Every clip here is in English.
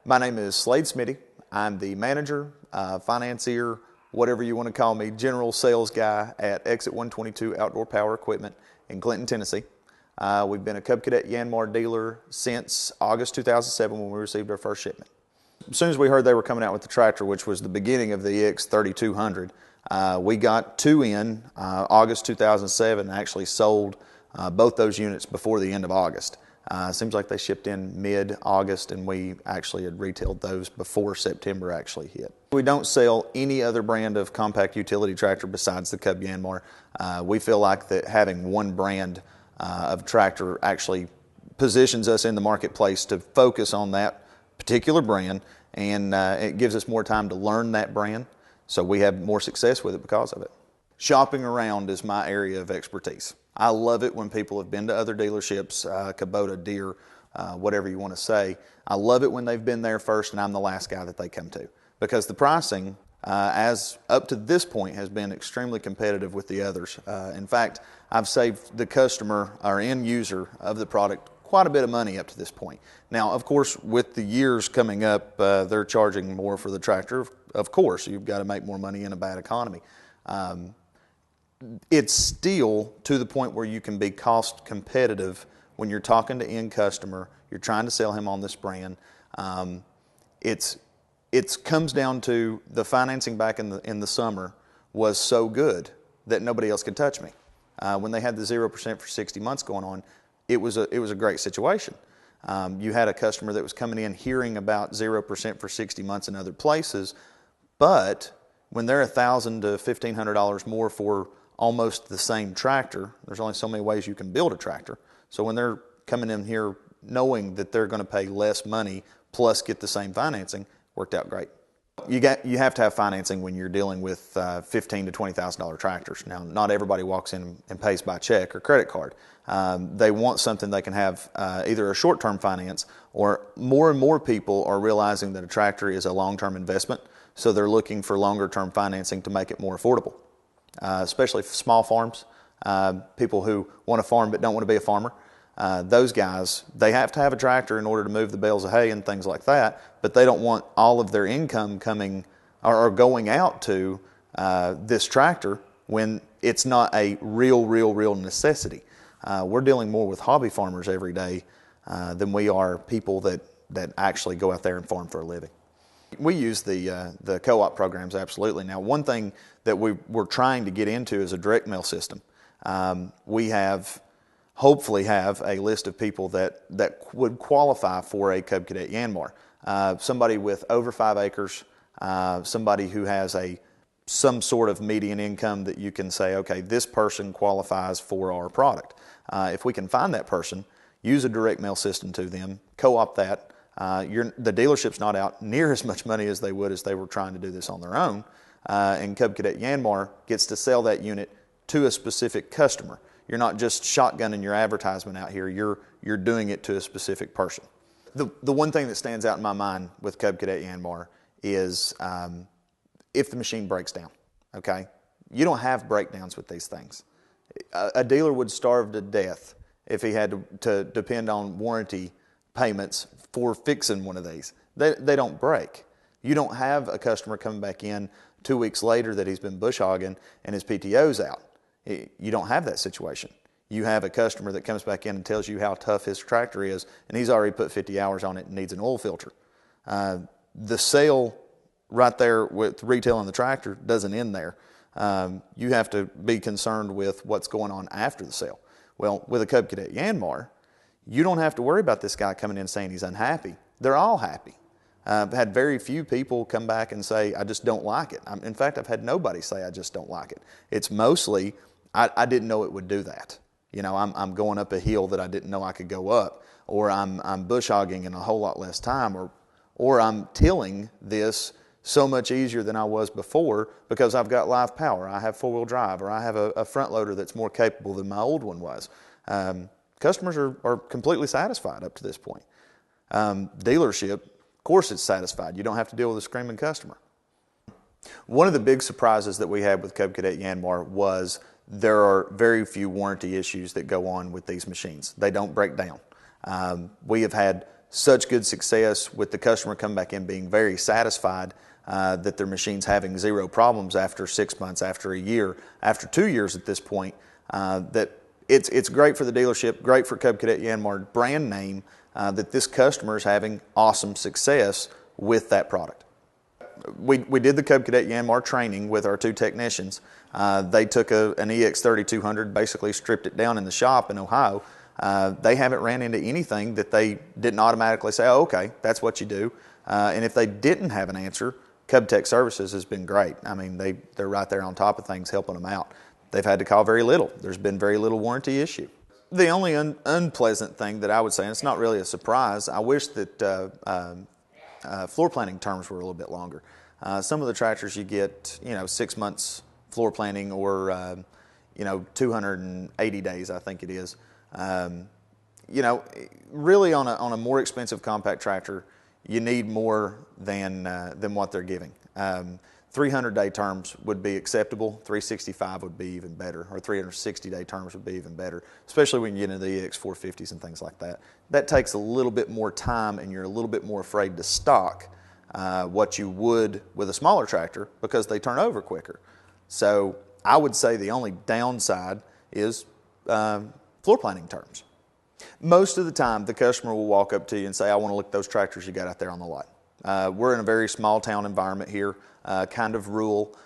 My name is Slade Smitty. I'm the manager, financier, whatever you want to call me, general sales guy at Exit122 Outdoor Power Equipment in Clinton, Tennessee. We've been a Cub Cadet Yanmar dealer since August 2007 when we received our first shipment. As soon as we heard they were coming out with the tractor, which was the beginning of the X3200, we got two in August 2007 and actually sold both those units before the end of August. Seems like they shipped in mid-August and we actually had retailed those before September actually hit. We don't sell any other brand of compact utility tractor besides the Cub Yanmar. We feel like that having one brand of tractor actually positions us in the marketplace to focus on that particular brand, and it gives us more time to learn that brand, so we have more success with it because of it. Shopping around is my area of expertise. I love it when people have been to other dealerships, Kubota, Deere, whatever you want to say. I love it when they've been there first and I'm the last guy that they come to, because the pricing, as up to this point, has been extremely competitive with the others. In fact, I've saved the customer or end user of the product quite a bit of money up to this point. Now, of course, with the years coming up, they're charging more for the tractor. Of course, you've got to make more money in a bad economy. It's still to the point where you can be cost competitive when you're talking to end customer, you're trying to sell him on this brand. It comes down to the financing back in the summer was so good that nobody else could touch me. When they had the 0% for 60 months going on, it was a great situation. You had a customer that was coming in hearing about 0% for 60 months in other places, but when they're $1,000 to $1,500 more for almost the same tractor, there's only so many ways you can build a tractor. So when they're coming in here knowing that they're going to pay less money plus get the same financing, worked out great. You have to have financing when you're dealing with $15,000 to $20,000 tractors. Now, not everybody walks in and pays by check or credit card. They want something they can have either a short-term finance, or more and more people are realizing that a tractor is a long-term investment, so they're looking for longer-term financing to make it more affordable. Especially small farms, people who want to farm but don't want to be a farmer. Those guys, they have to have a tractor in order to move the bales of hay and things like that, but they don't want all of their income coming or going out to this tractor when it's not a real necessity. We're dealing more with hobby farmers every day than we are people that actually go out there and farm for a living. We use the co-op programs, absolutely. Now, one thing that we're trying to get into is a direct mail system. We hopefully have a list of people that would qualify for a Cub Cadet Yanmar. Somebody with over 5 acres, somebody who has some sort of median income that you can say, okay, this person qualifies for our product. If we can find that person, use a direct mail system to them, co-op that. The dealership's not out near as much money as they would if they were trying to do this on their own. And Cub Cadet Yanmar gets to sell that unit to a specific customer. You're not just shotgunning your advertisement out here. You're doing it to a specific person. The one thing that stands out in my mind with Cub Cadet Yanmar is if the machine breaks down, okay? You don't have breakdowns with these things. A dealer would starve to death if he had to depend on warranty payments for fixing one of these. They don't break. You don't have a customer coming back in 2 weeks later that he's been bush hogging and his PTO's out. You don't have that situation. You have a customer that comes back in and tells you how tough his tractor is, and he's already put 50 hours on it and needs an oil filter. The sale right there with retailing the tractor doesn't end there. You have to be concerned with what's going on after the sale. Well, with a Cub Cadet Yanmar, you don't have to worry about this guy coming in saying he's unhappy. They're all happy. I've had very few people come back and say, I just don't like it. In fact, I've had nobody say, I just don't like it. It's mostly, I didn't know it would do that. You know, I'm going up a hill that I didn't know I could go up, or I'm bush hogging in a whole lot less time, or I'm tilling this so much easier than I was before because I've got live power. I have four-wheel drive, or I have a front loader that's more capable than my old one was. Customers are completely satisfied up to this point. Dealership, of course it's satisfied. You don't have to deal with a screaming customer. One of the big surprises that we had with Cub Cadet Yanmar was there are very few warranty issues that go on with these machines. They don't break down. We have had such good success with the customer coming back in being very satisfied that their machine's having zero problems after 6 months, after a year, after 2 years at this point, that it's great for the dealership, great for Cub Cadet Yanmar brand name, that this customer is having awesome success with that product. We did the Cub Cadet Yanmar training with our 2 technicians. They took an EX3200, basically stripped it down in the shop in Ohio. They haven't ran into anything that they didn't automatically say, oh, okay, that's what you do. And if they didn't have an answer, Cub Tech Services has been great. I mean, they're right there on top of things, helping them out. They've had to call very little. There's been very little warranty issue. The only unpleasant thing that I would say, and it's not really a surprise, I wish that floor planning terms were a little bit longer. Some of the tractors you get, 6 months floor planning or, 280 days, I think it is. Really on a more expensive compact tractor, you need more than what they're giving. 300-day terms would be acceptable. 365 would be even better, or 360-day terms would be even better, especially when you get into the EX450s and things like that. That takes a little bit more time, and you're a little bit more afraid to stock what you would with a smaller tractor because they turn over quicker. So I would say the only downside is floor planning terms. Most of the time, the customer will walk up to you and say, I want to look at those tractors you got out there on the lot. We're in a very small town environment here, kind of rural.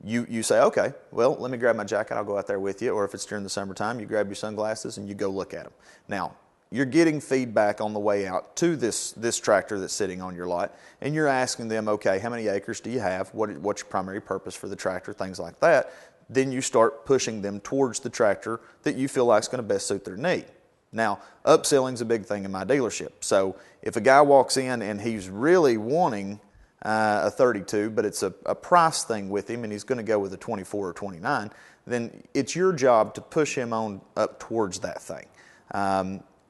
You say, okay, well, let me grab my jacket, I'll go out there with you. Or if it's during the summertime, you grab your sunglasses and you go look at them. Now, you're getting feedback on the way out to this tractor that's sitting on your lot, and you're asking them, okay, how many acres do you have? What's your primary purpose for the tractor? Things like that. Then you start pushing them towards the tractor that you feel like is going to best suit their need. Now, upselling is a big thing in my dealership. So if a guy walks in and he's really wanting a 32, but it's a price thing with him and he's going to go with a 24 or 29, then it's your job to push him on up towards that thing.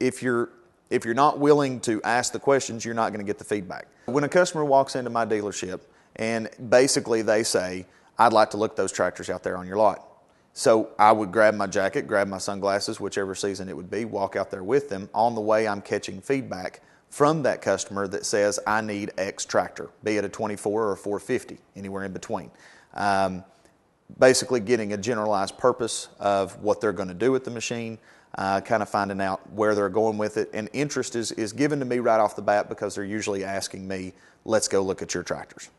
If you're not willing to ask the questions, you're not going to get the feedback. When a customer walks into my dealership and basically they say, I'd like to look at those tractors out there on your lot. So I would grab my jacket, grab my sunglasses, whichever season it would be, walk out there with them. On the way, I'm catching feedback from that customer that says, I need X tractor, be it a 24 or a 450, anywhere in between. Basically getting a generalized purpose of what they're going to do with the machine, kind of finding out where they're going with it. And interest is given to me right off the bat because they're usually asking me, let's go look at your tractors.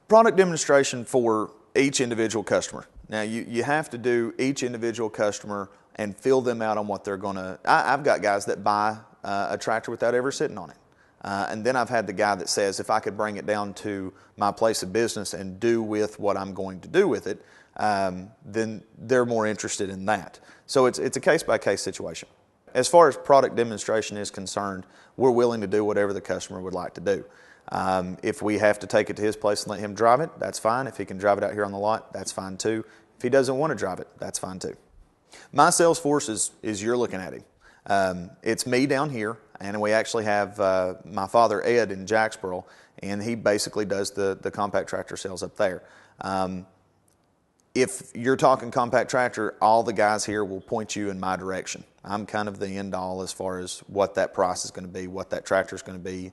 Product demonstration for each individual customer. Now, you have to do each individual customer and fill them out on what they're going to. I've got guys that buy a tractor without ever sitting on it. And then I've had the guy that says, if I could bring it down to my place of business and do with what I'm going to do with it, then they're more interested in that. So it's a case-by-case situation. As far as product demonstration is concerned, we're willing to do whatever the customer would like to do. If we have to take it to his place and let him drive it, that's fine. If he can drive it out here on the lot, that's fine too. If he doesn't want to drive it, that's fine too. My sales force is you're looking at him. It's me down here, and we actually have my father Ed in Jacksboro, and he basically does the compact tractor sales up there. If you're talking compact tractor, all the guys here will point you in my direction. I'm kind of the end all as far as what that price is going to be, what that tractor is going to be,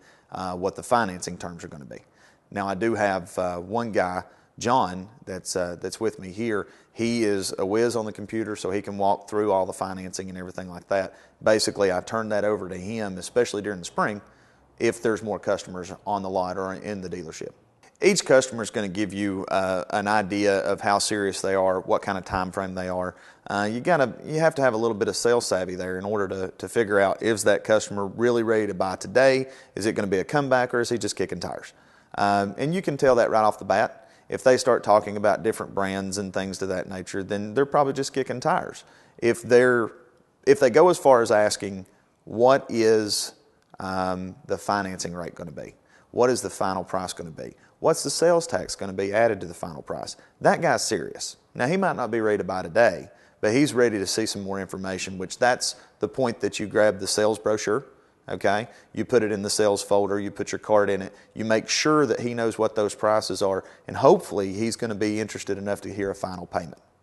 what the financing terms are going to be. Now, I do have one guy, John, that's with me here. He is a whiz on the computer, so he can walk through all the financing and everything like that. Basically, I turn that over to him, especially during the spring, if there's more customers on the lot or in the dealership. Each customer is going to give you an idea of how serious they are, what kind of time frame they are. You have to have a little bit of sales savvy there in order to figure out, is that customer really ready to buy today? Is it going to be a comeback, or is he just kicking tires? And you can tell that right off the bat. If they start talking about different brands and things to that nature, then they're probably just kicking tires. If they go as far as asking, what is the financing rate going to be? What is the final price going to be? What's the sales tax going to be added to the final price? That guy's serious. Now, he might not be ready to buy today, but he's ready to see some more information, which that's the point that you grab the sales brochure, okay? You put it in the sales folder, you put your card in it, you make sure that he knows what those prices are, and hopefully he's going to be interested enough to hear a final payment.